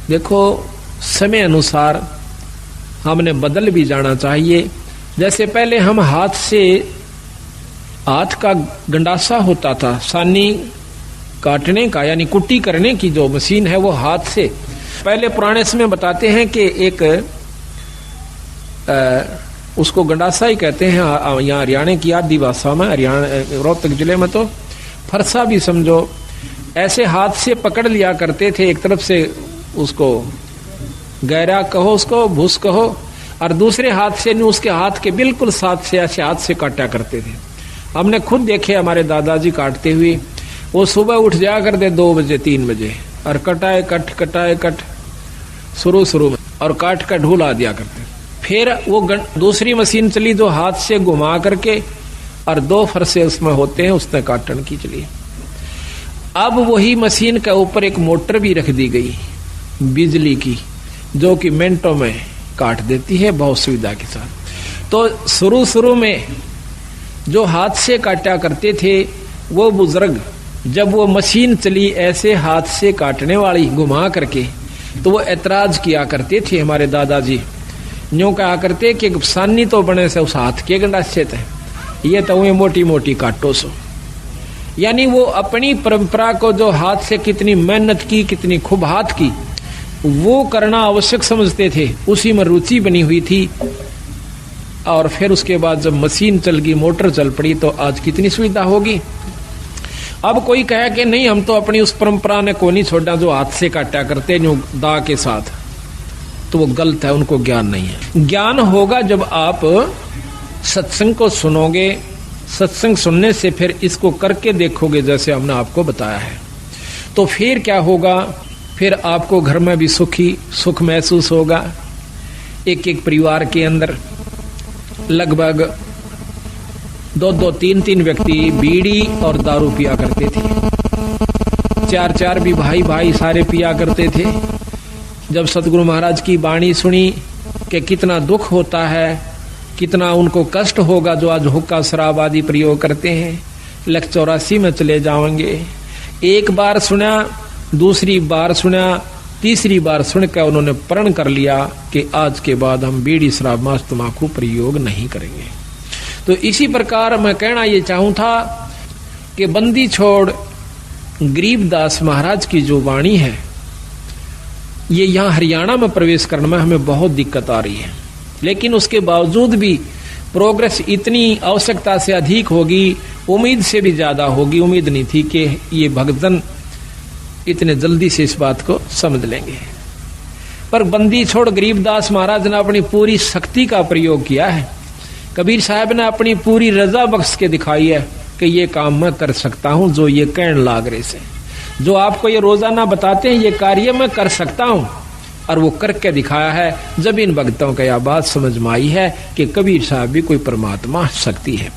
देखो समय अनुसार हमने बदल भी जाना चाहिए। जैसे पहले हम हाथ का गंडासा होता था, सानी काटने का यानी कुट्टी करने की जो मशीन है वो हाथ से। पहले पुराने समय बताते हैं कि एक उसको गंडासा ही कहते हैं यहाँ हरियाणा की आदि भाषा में, हरियाणा रोहतक जिले में तो फरसा भी समझो। ऐसे हाथ से पकड़ लिया करते थे, एक तरफ से उसको गहरा कहो, उसको भूस कहो, और दूसरे हाथ से उसके हाथ के बिल्कुल साथ से ऐसे हाथ से काटा करते थे। हमने खुद देखे हमारे दादाजी काटते हुए। वो सुबह उठ जाया करते 2 बजे 3 बजे और कटाए कट शुरू में और काट कर ढूला दिया करते। फिर वो दूसरी मशीन चली जो हाथ से घुमा करके और 2 फरसे उसमें होते हैं, उसने काटने की चली। अब वही मशीन के ऊपर एक मोटर भी रख दी गई बिजली की, जो कि मिनटों में काट देती है बहुत सुविधा के साथ। तो शुरू में जो हाथ से काटा करते थे वो बुजुर्ग, जब वो मशीन चली ऐसे हाथ से काटने वाली घुमा करके, तो वो ऐतराज किया करते थे हमारे दादाजी। यूं कहा करते कि सानी तो बने से उस हाथ के गंडासे थे, ये तो वे मोटी मोटी काटो सो। यानी वो अपनी परंपरा को जो हाथ से कितनी मेहनत की, कितनी खूब हाथ की, वो करना आवश्यक समझते थे, उसी में रुचि बनी हुई थी। और फिर उसके बाद जब मशीन चल गई, मोटर चल पड़ी, तो आज कितनी सुविधा होगी। अब कोई कहे कि नहीं हम तो अपनी उस परंपरा ने को नहीं छोड़ा जो हाथ से काटा करते जो दा के साथ, तो वो गलत है, उनको ज्ञान नहीं है। ज्ञान होगा जब आप सत्संग को सुनोगे, सत्संग सुनने से फिर इसको करके देखोगे जैसे हमने आपको बताया है, तो फिर क्या होगा, फिर आपको घर में भी सुख महसूस होगा। एक परिवार के अंदर लगभग 2 3 व्यक्ति बीड़ी और दारू पिया करते थे, 4 भी भाई सारे पिया करते थे। जब सतगुरु महाराज की वाणी सुनी कि कितना दुख होता है, कितना उनको कष्ट होगा जो आज हुक्का शराब आदि प्रयोग करते हैं, 184 में चले जाएंगे। एक बार सुना, दूसरी बार सुना, तीसरी बार सुनकर उन्होंने प्रण कर लिया कि आज के बाद हम बीड़ी शराब मांस तंबाकू प्रयोग नहीं करेंगे। तो इसी प्रकार मैं कहना ये चाहूं था कि बंदी छोड़ गरीबदास महाराज की जो वाणी है, ये यहाँ हरियाणा में प्रवेश करने में हमें बहुत दिक्कत आ रही है। लेकिन उसके बावजूद भी प्रोग्रेस इतनी आवश्यकता से अधिक होगी, उम्मीद से भी ज्यादा होगी। उम्मीद नहीं थी कि ये भक्तजन इतने जल्दी से इस बात को समझ लेंगे। पर बंदी छोड़ गरीबदास महाराज ने अपनी पूरी शक्ति का प्रयोग किया है। कबीर साहब ने अपनी पूरी रजा बख्श के दिखाई है कि ये काम मैं कर सकता हूं, जो ये कहने लाग रहे से, जो आपको ये रोजाना बताते हैं, ये कार्य मैं कर सकता हूं, और वो करके दिखाया है। जब इन भक्तों को यह बात समझ में आई है कि कबीर साहब भी कोई परमात्मा शक्ति है।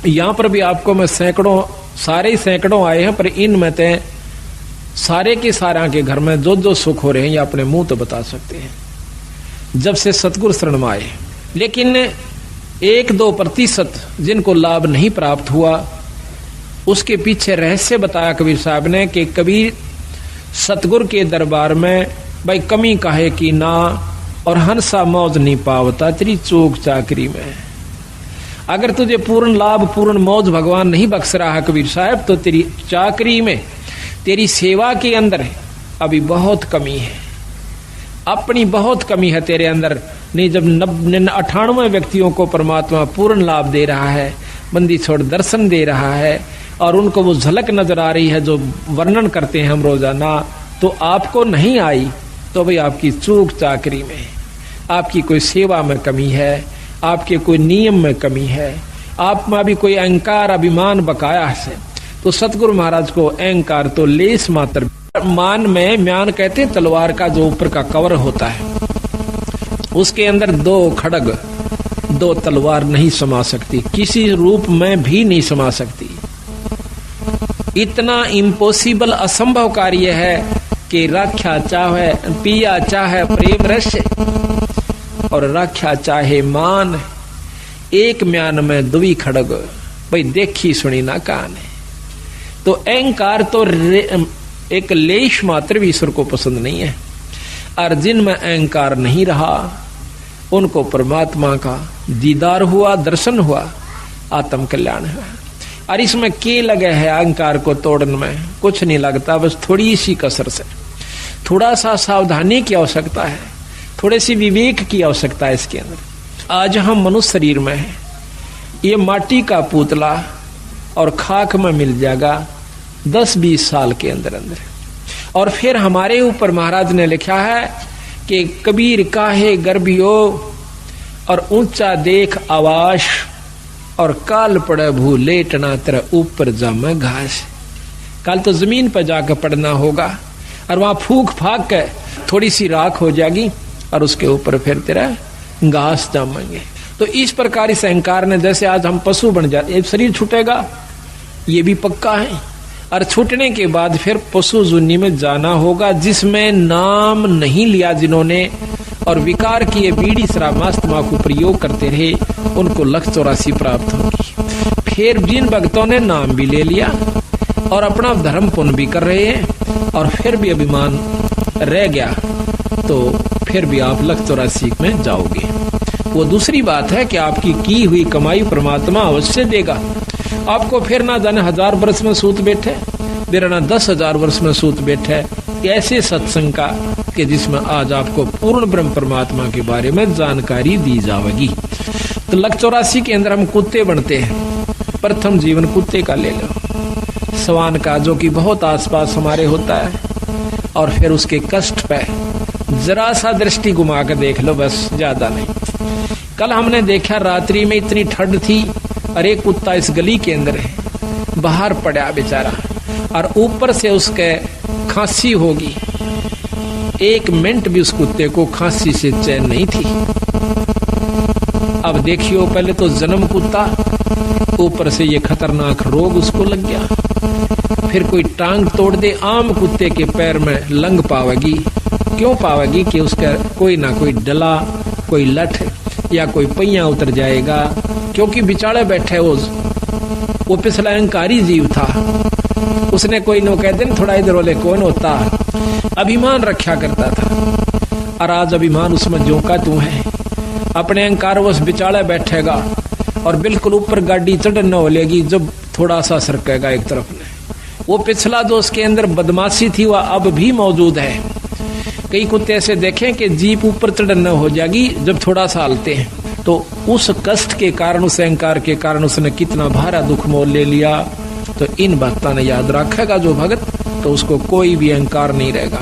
यहाँ पर भी आपको मैं सैकड़ों आए हैं, पर इनमें तो सारे के सारा के घर में जो सुख हो रहे हैं ये अपने मुंह तो बता सकते हैं जब से सतगुरु शरण में आए। लेकिन 1-2% जिनको लाभ नहीं प्राप्त हुआ, उसके पीछे रहस्य बताया कबीर साहब ने कि कबीर सतगुरु के दरबार में भाई कमी काहे की ना, और हंसा मौज नहीं पावता तेरी चूक चाकरी में। अगर तुझे पूर्ण लाभ पूर्ण मौज भगवान नहीं बख्श रहा है कबीर साहब, तो तेरी चाकरी में, तेरी सेवा के अंदर अभी बहुत कमी है, अपनी बहुत कमी है तेरे अंदर। नहीं, जब 98 व्यक्तियों को परमात्मा पूर्ण लाभ दे रहा है, बंदी छोड़ दर्शन दे रहा है, और उनको वो झलक नजर आ रही है जो वर्णन करते हैं हम रोजाना, तो आपको नहीं आई, तो भाई आपकी चूक चाकरी में, आपकी कोई सेवा में कमी है, आपके कोई नियम में कमी है, आप में भी कोई अहंकार अभिमान बकाया है। तो सतगुरु महाराज को अहंकार तो लेस मात्र, मान में म्यान कहते हैं तलवार का जो ऊपर का कवर होता है, उसके अंदर 2 खड़ग 2 तलवार नहीं समा सकती, किसी रूप में भी नहीं समा सकती। इतना इम्पॉसिबल असंभव कार्य है कि राख्या चाहे पिया चाहे प्रेम रस, और राख्या चाहे मान, एक म्यान में 2 खड़ग, भाई देखी सुनी ना कान है। तो अहंकार तो एक लेश मात्र भी ईश्वर को पसंद नहीं है। और जिनमें अहंकार नहीं रहा उनको परमात्मा का दीदार हुआ, दर्शन हुआ, आत्म कल्याण है। और इसमें के लगे है अहंकार को तोड़ने में? कुछ नहीं लगता, बस थोड़ी सी कसर से, थोड़ा सा सावधानी की आवश्यकता है, थोड़े सी विवेक की आवश्यकता है इसके अंदर। आज हम मनुष्य शरीर में हैं, ये माटी का पुतला और खाक में मिल जाएगा 10-20 साल के अंदर अंदर। और फिर हमारे ऊपर महाराज ने लिखा है कि कबीर काहे गर्भियो और ऊंचा देख आवास और काल पड़े भू लेटना तेरा ऊपर जामे घास। कल तो जमीन पर जाकर पड़ना होगा और वहां फूक फाक के थोड़ी सी राख हो जाएगी और उसके ऊपर फिर तेरा घास जामेंगे। तो इस प्रकार इस अहंकार ने, जैसे आज हम पशु बन जाते, शरीर छूटेगा ये भी पक्का है, और छूटने के बाद फिर पशु जुन्नी में जाना होगा जिसमें नाम नहीं लिया जिन्होंने, और विकार किए बीड़ी शराब मांस तंबाकू प्रयोग करते रहे, उनको 184 प्राप्त होगी। फिर जिन भक्तों ने नाम भी ले लिया और अपना धर्म पुण्य भी कर रहे हैं और फिर भी अभिमान रह गया, तो फिर भी आप 184 में जाओगे। वो दूसरी बात है कि आपकी की हुई कमाई परमात्मा अवश्य देगा आपको। फिर ना जाने 1000 वर्ष में सूत बैठे, मेरा ना 10,000 वर्ष में सूत बैठे ऐसे सत्संग का, कि जिसमें आज आपको पूर्ण ब्रह्म परमात्मा के बारे में जानकारी दी जाएगी। तो 184 के अंदर हम कुत्ते बनते हैं। प्रथम जीवन कुत्ते का ले लो, स्वान का, जो कि बहुत आसपास हमारे होता है, और फिर उसके कष्ट पे जरा सा दृष्टि घुमा कर देख लो, बस ज्यादा नहीं। कल हमने देखा रात्रि में इतनी ठंड थी, अरे कुत्ता इस गली के अंदर है, बाहर पड़ा बेचारा, और ऊपर से उसके खांसी होगी। 1 मिनट भी उस कुत्ते को खांसी से चैन नहीं थी। अब देखियो, पहले तो जन्म कुत्ता, ऊपर से ये खतरनाक रोग उसको लग गया। फिर कोई टांग तोड़ दे, आम कुत्ते के पैर में लंग पावेगी। क्यों पावेगी? कि उसका कोई ना कोई डला, कोई लठ या कोई पहिया उतर जाएगा, क्योंकि बिचारे बैठे वो पिछला अहंकारी जीव था। उसने कोई नो कहते न थोड़ा इधर वाले कौन होता, अभिमान रखा करता था, और आज अभिमान उसमें जोका तू है। अपने अहंकार वो बिचाले बैठेगा और बिल्कुल ऊपर गाड़ी चढ़ना हो लेगी जब थोड़ा सा सरकेगा एक तरफ में। वो पिछला जो उसके अंदर बदमाशी थी वह अब भी मौजूद है। कई कुत्ते ऐसे देखें कि जीप ऊपर चढ़ना हो जाएगी जब थोड़ा सा हलते हैं, तो उस कष्ट के कारण, उस अहंकार के कारण उसने कितना भारा दुख मोल ले लिया। तो इन बातों ने याद रखेगा जो भगत, तो उसको कोई भी अहंकार नहीं रहेगा।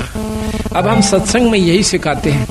अब हम सत्संग में यही सिखाते हैं।